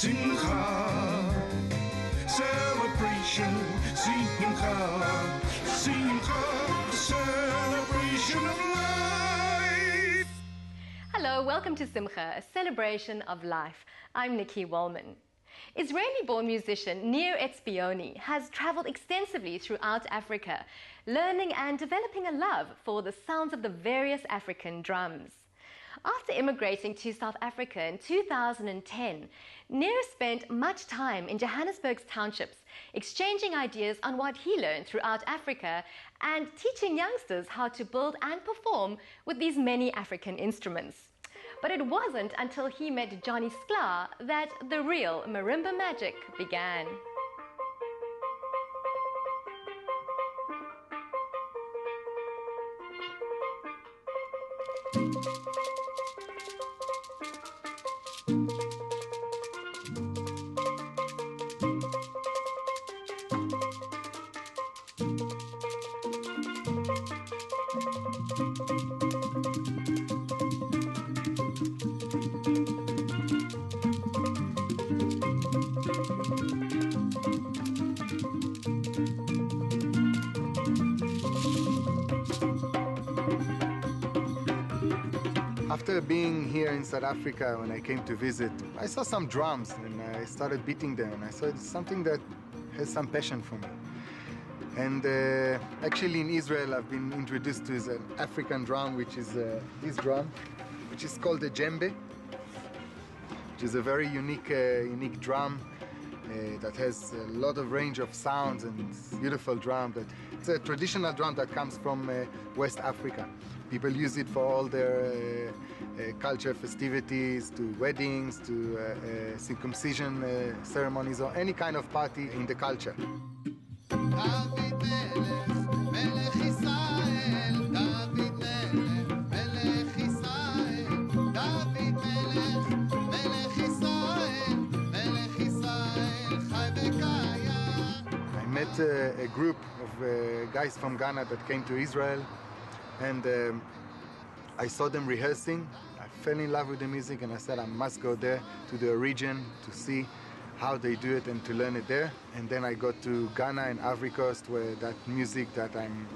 Simcha, celebration, Simcha, Simcha, celebration of life. Hello, welcome to Simcha, a celebration of life. I'm Nikki Wallman. Israeli-born musician Nir Etzbeony has traveled extensively throughout Africa, learning and developing a love for the sounds of the various African drums. After immigrating to South Africa in 2010, Nir spent much time in Johannesburg's townships, exchanging ideas on what he learned throughout Africa and teaching youngsters how to build and perform with these many African instruments. But it wasn't until he met Johnny Sklar that the real marimba magic began. After being here in South Africa, when I came to visit, I saw some drums and I started beating them, and I saw it's something that has some passion for me. And actually in Israel I've been introduced to an African drum, which is this drum, which is called a djembe, which is a very unique drum that has a lot of range of sounds, and it's a beautiful drum. It's a traditional drum that comes from West Africa. People use it for all their culture festivities, to weddings, to circumcision ceremonies, or any kind of party in the culture. I met a group of guys from Ghana that came to Israel, and I saw them rehearsing. I fell in love with the music, and I said I must go there to the region to see how they do it and to learn it there. And then I got to Ghana and Ivory Coast, where that music that I'm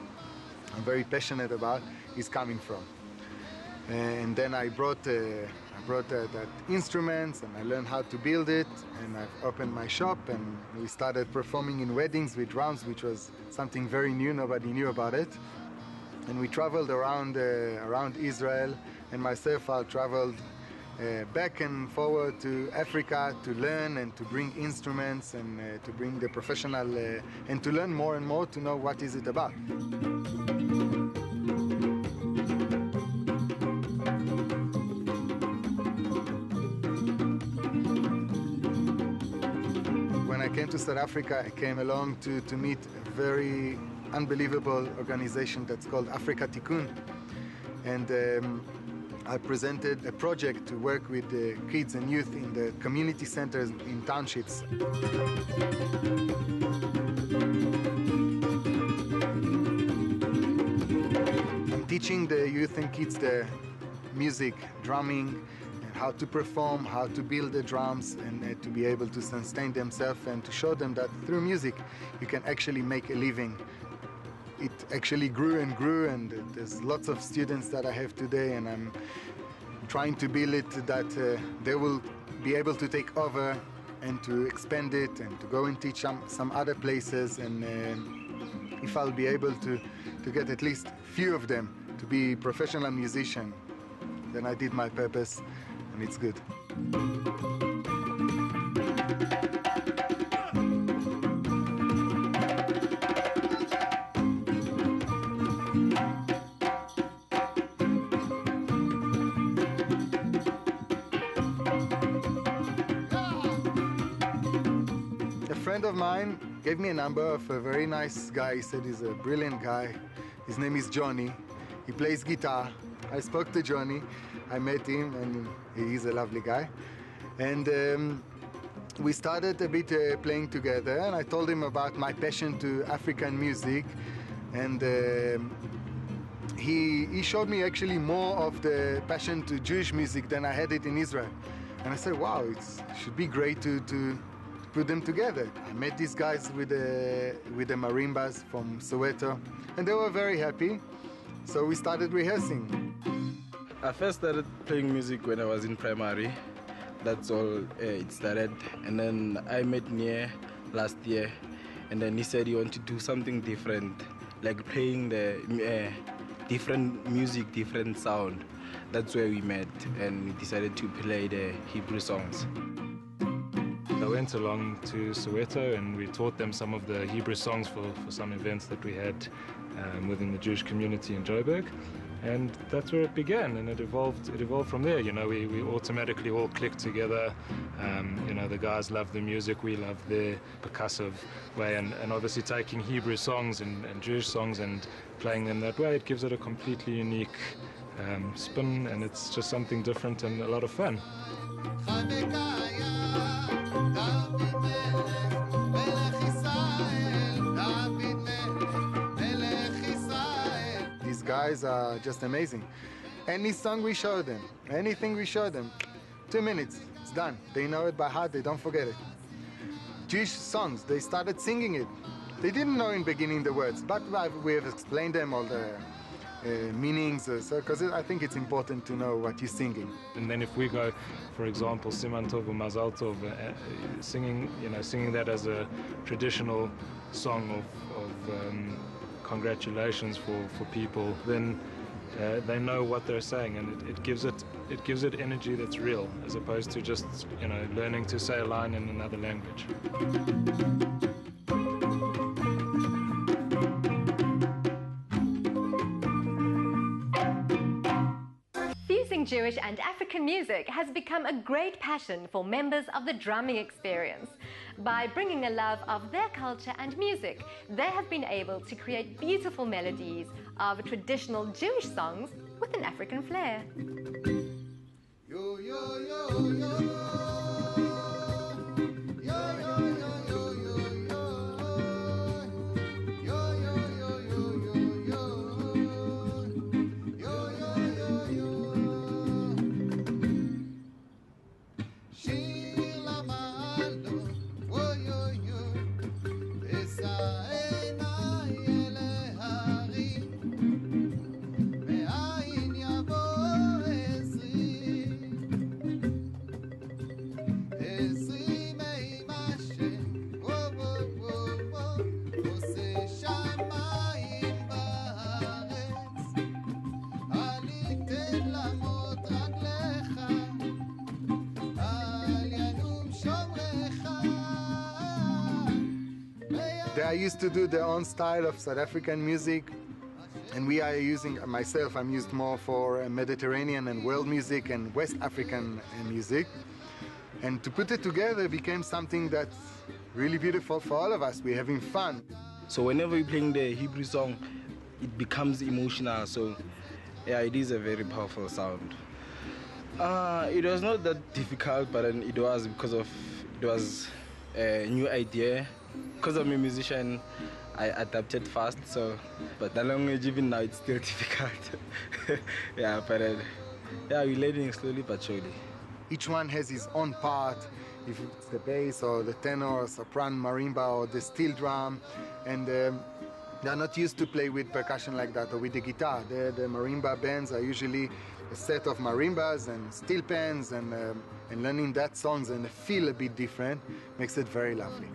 very passionate about is coming from. And then I brought that instruments, and I learned how to build it, and I've opened my shop, and we started performing in weddings with drums, which was something very new. Nobody knew about it. And we traveled around Israel, and myself I traveled back and forward to Africa to learn and to bring instruments and to bring the professional and to learn more and more to know what is it about. When I came to South Africa, I came along to meet a very unbelievable organization that's called Africa Tikkun, and I presented a project to work with the kids and youth in the community centers in townships. I'm teaching the youth and kids the music, drumming, and how to perform, how to build the drums, and to be able to sustain themselves, and to show them that through music you can actually make a living. It actually grew and grew, and there's lots of students that I have today, and I'm trying to build it that they will be able to take over and to expand it and to go and teach some other places. And if I'll be able to get at least a few of them to be professional musicians, then I did my purpose, and it's good. A friend of mine gave me a number of a very nice guy. He said he's a brilliant guy. His name is Johnny. He plays guitar. I spoke to Johnny. I met him, and he's a lovely guy. And we started a bit playing together, and I told him about my passion to African music. And he showed me actually more of the passion to Jewish music than I had it in Israel. And I said, wow, it should be great to put them together. I met these guys with the marimbas from Soweto, and they were very happy. So we started rehearsing. I first started playing music when I was in primary. That's all it started. And then I met Nir last year, and then he said he wanted to do something different, like playing the different music, different sound. That's where we met, and we decided to play the Hebrew songs. I went along to Soweto and we taught them some of the Hebrew songs for some events that we had within the Jewish community in Joburg. And that's where it began, and it evolved from there. You know, we automatically all clicked together. You know, the guys love the music, we love the percussive way, and obviously taking Hebrew songs and Jewish songs and playing them that way, it gives it a completely unique spin, and it's just something different and a lot of fun. These guys are just amazing. Any song we show them, anything we show them, 2 minutes, it's done. They know it by heart, they don't forget it. Jewish songs, they started singing it. They didn't know in beginning the words, but we have explained them all the meanings, because I think it's important to know what you're singing. And then if we go, for example, Siman Tov or Mazal Tov, singing that as a traditional song of congratulations for people, then they know what they're saying, and it gives it energy that's real, as opposed to just learning to say a line in another language. Fusing Jewish and African music has become a great passion for members of the drumming experience. By bringing a love of their culture and music, they have been able to create beautiful melodies of traditional Jewish songs with an African flair. Yo, yo, yo, yo. They used to do their own style of South African music, and we are using, myself, I'm used more for Mediterranean and world music and West African music. And to put it together became something that's really beautiful for all of us. We're having fun. So whenever we're playing the Hebrew song, it becomes emotional. So yeah, it is a very powerful sound. It was not that difficult, but it was because it was a new idea. Because I'm a musician, I adapted fast. But the language even now it's still difficult. Yeah, but we're learning slowly but surely. Each one has his own part, if it's the bass or the tenor or soprano marimba or the steel drum, and they're not used to play with percussion like that or with the guitar. The marimba bands are usually a set of marimbas and steel pans, and learning that songs and the feel a bit different makes it very lovely.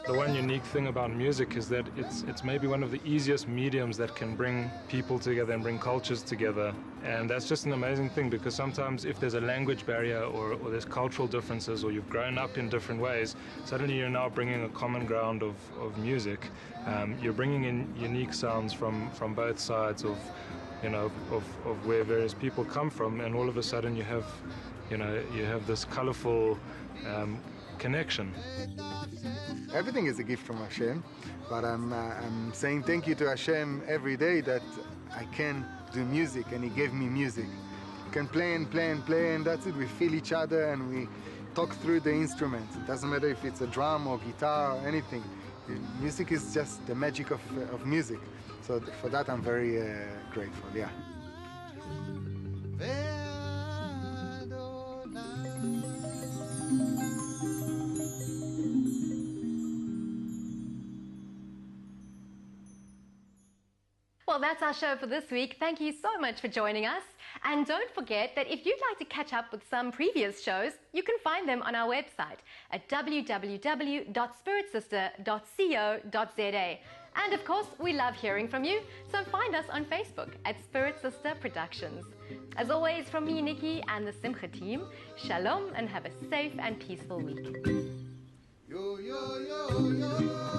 The one unique thing about music is that it's maybe one of the easiest mediums that can bring people together and bring cultures together. And that's just an amazing thing, because sometimes if there's a language barrier or there's cultural differences, or you've grown up in different ways, suddenly you're now bringing a common ground of music. You're bringing in unique sounds from both sides of of where various people come from, and all of a sudden you have this colorful connection. Everything is a gift from Hashem, but I'm saying thank you to Hashem every day that I can do music, and He gave me music. You can play and play and play, and that's it. We feel each other and we talk through the instruments. It doesn't matter if it's a drum or guitar or anything. Music is just the magic of music. So for that I'm very grateful, yeah. Well, that's our show for this week. Thank you so much for joining us. And don't forget that if you'd like to catch up with some previous shows, you can find them on our website at www.spiritsister.co.za. And of course, we love hearing from you, so find us on Facebook at Spirit Sister Productions. As always, from me, Nikki, and the Simcha team, shalom and have a safe and peaceful week. Yo, yo, yo, yo.